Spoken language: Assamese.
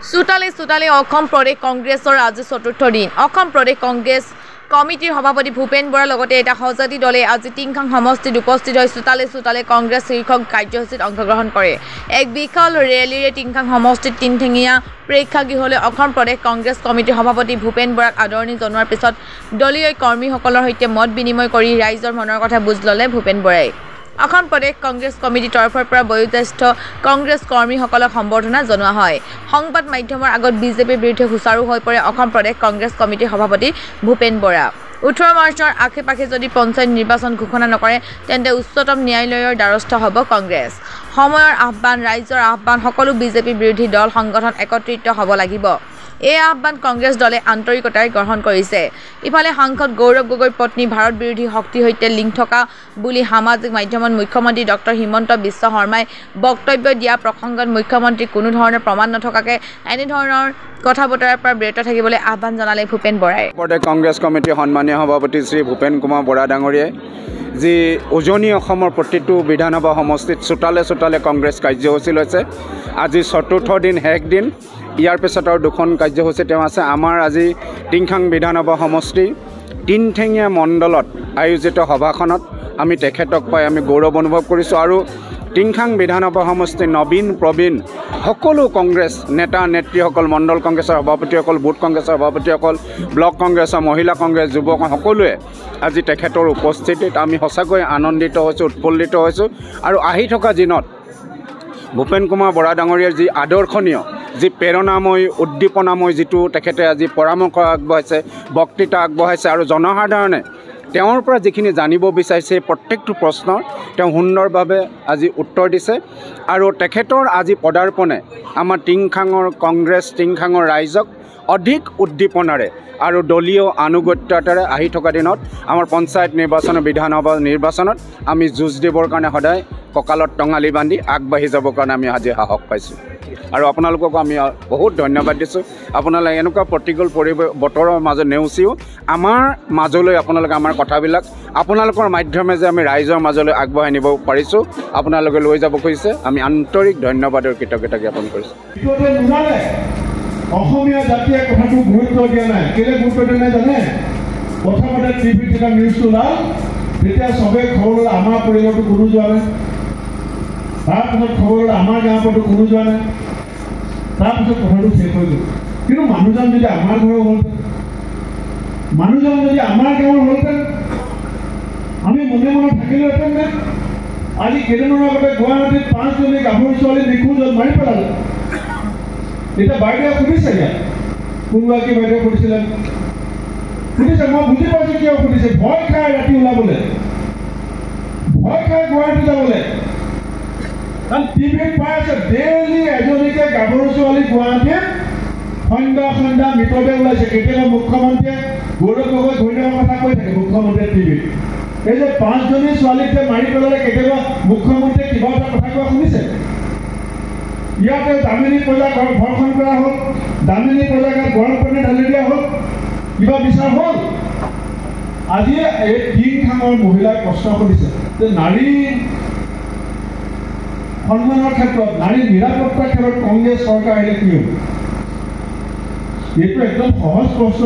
চোতালে অসম প্ৰদেশ কংগ্ৰেছৰ আজি চতুৰ্থ দিন। অসম প্ৰদেশ কংগ্ৰেছ কমিটিৰ সভাপতি ভূপেন বৰাৰ লগতে এটা সজাতি দলে আজি টিংখাং সমষ্টিত উপস্থিত হৈ চোতালে কংগ্ৰেছ শীৰ্ষক কাৰ্যসূচীত অংশগ্ৰহণ কৰে। এক বিশাল ৰেলীৰে টিংখাং সমষ্টিত তিনিঠেঙীয়া প্ৰেক্ষাগৃহলৈ অসম প্ৰদেশ কংগ্ৰেছ কমিটিৰ সভাপতি ভূপেন বৰাক আদৰণি জনোৱাৰ পিছত দলীয় কৰ্মীসকলৰ সৈতে মত বিনিময় কৰি ৰাইজৰ মনৰ কথা বুজ ল'লে ভূপেন বৰাই। অসম প্ৰদেশ কংগ্ৰেছ কমিটিৰ তৰফৰ পৰা বয়োজ্যেষ্ঠ কংগ্ৰেছ কৰ্মীসকলক সম্বৰ্ধনা জনোৱা হয়। সংবাদ মাধ্যমৰ আগত বিজেপিৰ বিৰুদ্ধে সুচাৰু হৈ পৰে অসম প্ৰদেশ কংগ্ৰেছ কমিটিৰ সভাপতি ভূপেন বৰা। 18 মাৰ্চৰ আশে-পাশে যদি পঞ্চায়ত নিৰ্বাচন ঘোষণা নকৰে তেন্তে উচ্চতম ন্যায়ালয়ৰ দ্বাৰস্থ হ'ব কংগ্ৰেছ। সময়ৰ আহ্বান, ৰাইজৰ আহ্বান, সকলো বিজেপি বিৰোধী দল সংগঠন একত্ৰিত হ'ব লাগিব। এই আহ্বান কংগ্ৰেছ দলে আন্তৰিকতাৰে গ্ৰহণ কৰিছে। ইফালে সাংসদ গৌৰৱ গগৈৰ পত্নী ভাৰত বিৰোধী শক্তিৰ সৈতে লিংক থকা বুলি সামাজিক মাধ্যমত মুখ্যমন্ত্ৰী ডক্টৰ হিমন্ত বিশ্ব শৰ্মাই বক্তব্য দিয়া প্ৰসংগত মুখ্যমন্ত্ৰীক কোনো ধৰণৰ প্ৰমাণ নথকাকৈ এনেধৰণৰ কথা বতৰাৰ পৰা বিৰত থাকিবলৈ আহ্বান জনালে ভূপেন বৰাই। প্ৰদেশ কংগ্ৰেছ কমিটিৰ সন্মানীয় সভাপতি শ্ৰী ভূপেন কুমাৰ বৰা ডাঙৰীয়াই যি উজনি অসমৰ প্ৰতিটো বিধানসভা সমষ্টিত চোতালে কংগ্ৰেছ কাৰ্যসূচী লৈছে। আজি চতুৰ্থ দিন, শেষ দিন। ইয়াৰ পিছত আৰু দুখন কাৰ্যসূচী তেওঁ আছে। আমাৰ আজি টিংখাং বিধানসভা সমষ্টি তিনিঠেঙীয়া মণ্ডলত আয়োজিত সভাখনত আমি তেখেতক পাই আমি গৌৰৱ অনুভৱ কৰিছোঁ আৰু টিংখাং বিধানসভা সমষ্টিৰ নবীন প্ৰবীণ সকলো কংগ্ৰেছ নেতা নেত্ৰীসকল, মণ্ডল কংগ্ৰেছৰ সভাপতিসকল, বুথ কংগ্ৰেছৰ সভাপতিসকল, ব্লক কংগ্ৰেছৰ, মহিলা কংগ্ৰেছ, যুৱক সকলোৱে আজি তেখেতৰ উপস্থিতিত আমি সঁচাকৈ আনন্দিত হৈছোঁ, উৎফুল্লিত হৈছোঁ। আৰু আহি থকা দিনত ভূপেন কুমাৰ বৰা ডাঙৰীয়াৰ যি আদৰ্শনীয়, যি প্ৰেৰণাময়, উদ্দীপনাময় যিটো তেখেতে আজি পৰামৰ্শ আগবঢ়াইছে, বক্তৃতা আগবঢ়াইছে আৰু জনসাধাৰণে তেওঁৰ পৰা যিখিনি জানিব বিচাৰিছে প্ৰত্যেকটো প্ৰশ্নৰ তেওঁ সুন্দৰভাৱে আজি উত্তৰ দিছে। আৰু তেখেতৰ আজি পদাৰ্পণে আমাৰ টিংখাঙৰ কংগ্ৰেছ, টিংখাঙৰ ৰাইজক অধিক উদ্দীপনাৰে আৰু দলীয় আনুগত্যতাৰে আহি থকা দিনত আমাৰ পঞ্চায়ত নিৰ্বাচন, বিধানসভা নিৰ্বাচনত আমি যুঁজ দিবৰ কাৰণে সদায় কঁকালত টঙালি বান্ধি আগবাঢ়ি যাবৰ কাৰণে আমি আজি সাহস পাইছোঁ। আৰু আপোনালোকক আমি বহুত ধন্যবাদ দিছোঁ। আপোনালোকে এনেকুৱা প্ৰতিকূল বতৰৰ মাজত নেওচিও আমাৰ মাজলৈ আপোনালোকে আমাৰ কথাবিলাক আপোনালোকৰ মাধ্যমে যে আমি ৰাইজৰ মাজলৈ আগবঢ়াই নিব পাৰিছোঁ, আপোনালোকে লৈ যাব খুজিছে, আমি আন্তৰিক ধন্যবাদ আৰু কৃতজ্ঞতা জ্ঞাপন কৰিছোঁ। অসমীয়া জাতিয়ে কথাটো গুৰুত্ব দিয়া নাই। কেলে গুৰুত্ব দিয়া নাই জানে? প্ৰথমতে টিভিত যেতিয়া নিউজটো ওলাল তেতিয়া চবেই খবৰ ল'লে আমাৰ পৰিয়ালতো কোনো যোৱা নাই। তাৰপিছত খবৰ ল'লে আমাৰ গাঁৱৰ পৰাতো কোনো যোৱা নাই। তাৰপিছত কথাটো শেষ হৈ গ'ল। কিন্তু মানুহজন যদি আমাৰ ঘৰৰ হ'লহেঁতেন, মানুহজন যদি আমাৰ গাঁৱৰ হ'লহেঁতেন, আমি মনে মনে থাকিলোহেঁতেন নে? আজি কেইদিনমানৰ আগতে গুৱাহাটীত 5জনী গাভৰু ছোৱালী নিখোজ মাৰি পেলালে। এতিয়া বাইদেৱে সুধিছে, ইয়াত কোনগৰাকী বাইদেৱে সুধিছিলে, সুধিছে, মই বুজি পাইছোঁ কিয় সুধিছে। ভয় খাই ৰাতি ওলাবলৈ, ভয় খাই গুৱাহাটী যাবলৈ। কাৰণ টিভিত পাই আছে ডেইলি এজনীকে গাভৰু ছোৱালী গুৱাহাটীত সন্ধ্যা মৃতদেহ ওলাইছে। কেতিয়াবা মুখ্যমন্ত্ৰীয়ে গৌৰৱ গগৈ ধন্যবাদ কথা কৈ থাকে মুখ্যমন্ত্ৰীয়ে টিভিত। এই যে 5জনী ছোৱালীকে মাৰি পেলালে কেতিয়াবা মুখ্যমন্ত্ৰীয়ে কিবা এটা কথা কোৱা শুনিছে? ইয়াতে দামিনী প্ৰজাক ধৰ্ষণ কৰা হ'ল, দামিনী প্ৰজাক গৰম পানী ঢালি দিয়া হ'ল, কিবা বিচাৰ হ'ল? আজি এই টিংখাঙৰ মহিলাই প্ৰশ্ন কৰিছে যে নাৰী সন্মানৰ ক্ষেত্ৰত, নাৰী নিৰাপত্তাৰ ক্ষেত্ৰত কংগ্ৰেছ চৰকাৰ আহিলে কি হ'ব? এইটো একদম সহজ প্ৰশ্ন।